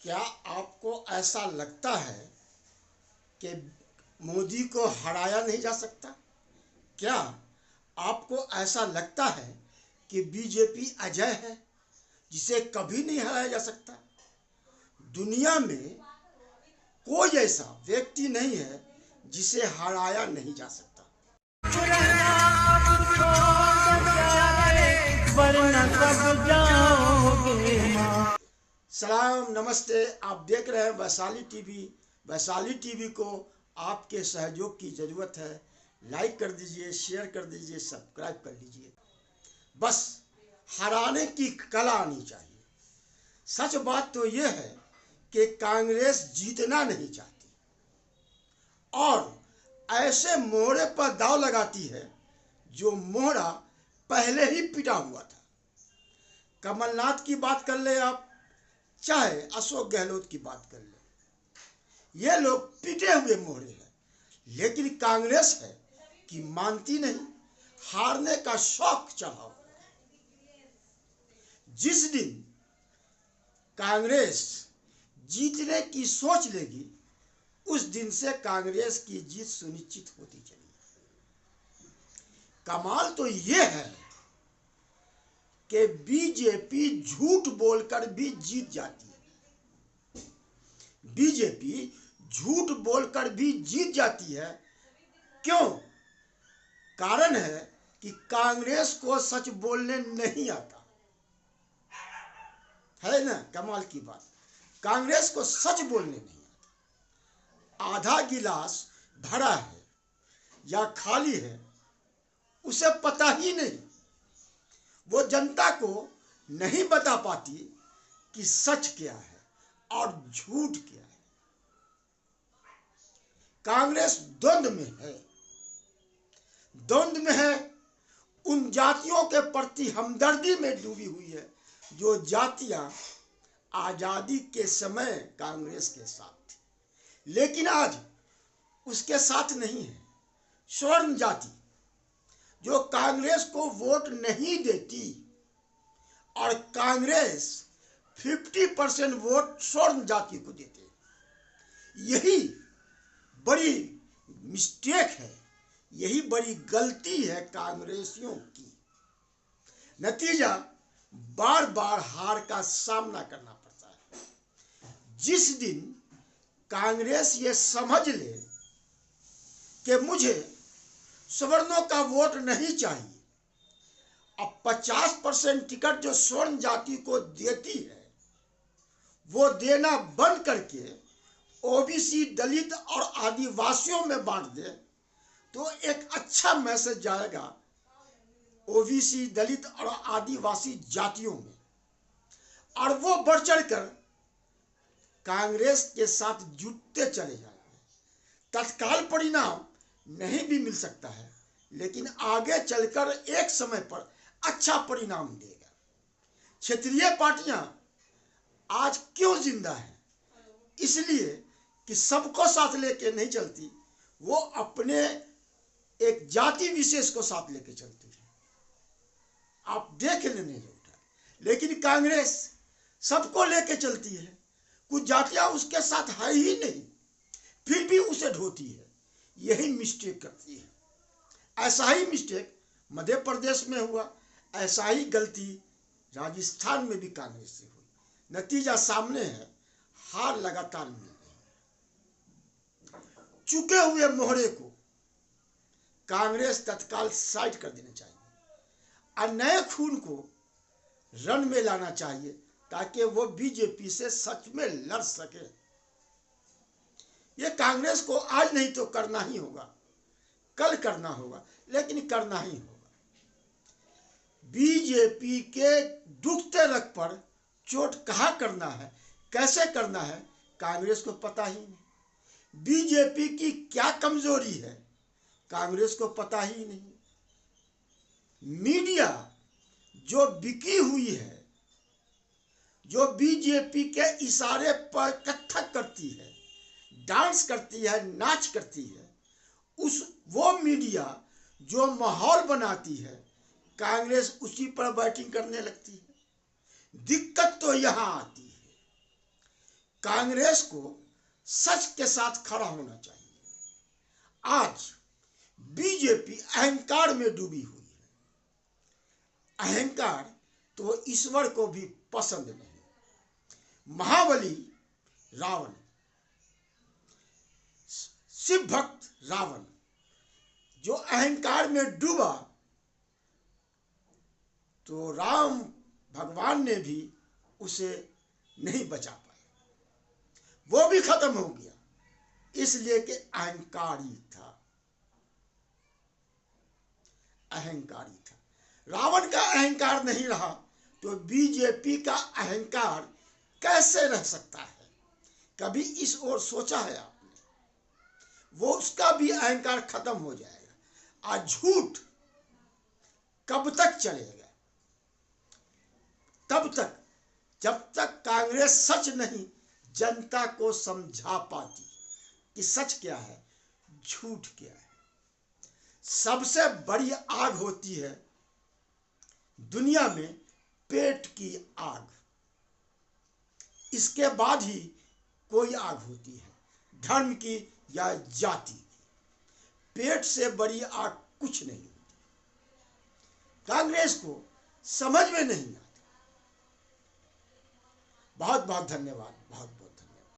क्या आपको ऐसा लगता है कि मोदी को हराया नहीं जा सकता? क्या आपको ऐसा लगता है कि बीजेपी अजय है, जिसे कभी नहीं हराया जा सकता? दुनिया में कोई ऐसा व्यक्ति नहीं है जिसे हराया नहीं जा सकता। सलाम, नमस्ते। आप देख रहे हैं वैशाली टीवी। वैशाली टीवी को आपके सहयोग की ज़रूरत है। लाइक कर दीजिए, शेयर कर दीजिए, सब्सक्राइब कर लीजिए। बस हराने की कला आनी चाहिए। सच बात तो यह है कि कांग्रेस जीतना नहीं चाहती और ऐसे मोहरे पर दाव लगाती है जो मोहरा पहले ही पिटा हुआ था। कमलनाथ की बात कर ले आप, चाहे अशोक गहलोत की बात कर ले, ये लोग पिटे हुए मोहरे हैं। लेकिन कांग्रेस है कि मानती नहीं, हारने का शौक चढ़ा हुआ। जिस दिन कांग्रेस जीतने की सोच लेगी, उस दिन से कांग्रेस की जीत सुनिश्चित होती चली। कमाल तो ये है कि बीजेपी झूठ बोलकर भी जीत जाती है। बीजेपी झूठ बोलकर भी जीत जाती है। क्यों? कारण है कि कांग्रेस को सच बोलने नहीं आता है ना। कमाल की बात, कांग्रेस को सच बोलने नहीं आता। आधा गिलास भरा है या खाली है, उसे पता ही नहीं। वो जनता को नहीं बता पाती कि सच क्या है और झूठ क्या है। कांग्रेस द्वंद्व में है। द्वंद्व में है, उन जातियों के प्रति हमदर्दी में डूबी हुई है जो जातियां आजादी के समय कांग्रेस के साथ थी, लेकिन आज उसके साथ नहीं है। स्वर्ण जाति जो कांग्रेस को वोट नहीं देती, और कांग्रेस 50% वोट स्वर्ण जाति को देते। यही बड़ी मिस्टेक है, यही बड़ी गलती है कांग्रेसियों की। नतीजा बार बार हार का सामना करना पड़ता है। जिस दिन कांग्रेस ये समझ ले कि मुझे सवर्णों का वोट नहीं चाहिए, अब 50% टिकट जो स्वर्ण जाति को देती है वो देना बंद करके ओबीसी, दलित और आदिवासियों में बांट दे, तो एक अच्छा मैसेज जाएगा ओबीसी, दलित और आदिवासी जातियों में, और वो बढ़ चढ़कर कांग्रेस के साथ जुटते चले जाएंगे। तत्काल परिणाम नहीं भी मिल सकता है, लेकिन आगे चलकर एक समय पर अच्छा परिणाम देगा। क्षेत्रीय पार्टियां आज क्यों जिंदा है? इसलिए कि सबको साथ लेके नहीं चलती, वो अपने एक जाति विशेष को साथ लेके चलती है। आप देख लेने उठा, लेकिन कांग्रेस सबको लेके चलती है। कुछ जातियां उसके साथ है ही नहीं, फिर भी उसे ढोती है। यही मिस्टेक करती है। ऐसा ही मिस्टेक मध्य प्रदेश में हुआ, ऐसा ही गलती राजस्थान में भी कांग्रेस से हुई। नतीजा सामने है, हार लगातार मिल रही। चुके हुए मोहरे को कांग्रेस तत्काल साइड कर देना चाहिए और नए खून को रण में लाना चाहिए, ताकि वो बीजेपी से सच में लड़ सके। ये कांग्रेस को आज नहीं तो करना ही होगा, कल करना होगा, लेकिन करना ही होगा। बीजेपी के दुखते रग पर चोट कहाँ करना है, कैसे करना है, कांग्रेस को पता ही नहीं। बीजेपी की क्या कमजोरी है, कांग्रेस को पता ही नहीं। मीडिया जो बिकी हुई है, जो बीजेपी के इशारे पर कथक करती है, डांस करती है, नाच करती है, वो मीडिया जो माहौल बनाती है, कांग्रेस उसी पर बैटिंग करने लगती है। दिक्कत तो यहां आती है, कांग्रेस को सच के साथ खड़ा होना चाहिए। आज बीजेपी अहंकार में डूबी हुई है। अहंकार तो ईश्वर को भी पसंद नहीं। महाबली रावण, शिव भक्त रावण जो अहंकार में डूबा, तो राम भगवान ने भी उसे नहीं बचा पाए, वो भी खत्म हो गया, इसलिए कि अहंकारी था। अहंकारी था। रावण का अहंकार नहीं रहा तो बीजेपी का अहंकार कैसे रह सकता है? कभी इस ओर सोचा है आपने? वो उसका भी अहंकार खत्म हो जाएगा। आज झूठ कब तक चलेगा? तब तक जब तक कांग्रेस सच नहीं जनता को समझा पाती कि सच क्या है, झूठ क्या है। सबसे बड़ी आग होती है दुनिया में पेट की आग, इसके बाद ही कोई आग होती है, धर्म की या जाति। पेट से बड़ी आग कुछ नहीं होती। कांग्रेस को समझ में नहीं आता। बहुत बहुत धन्यवाद। बहुत बहुत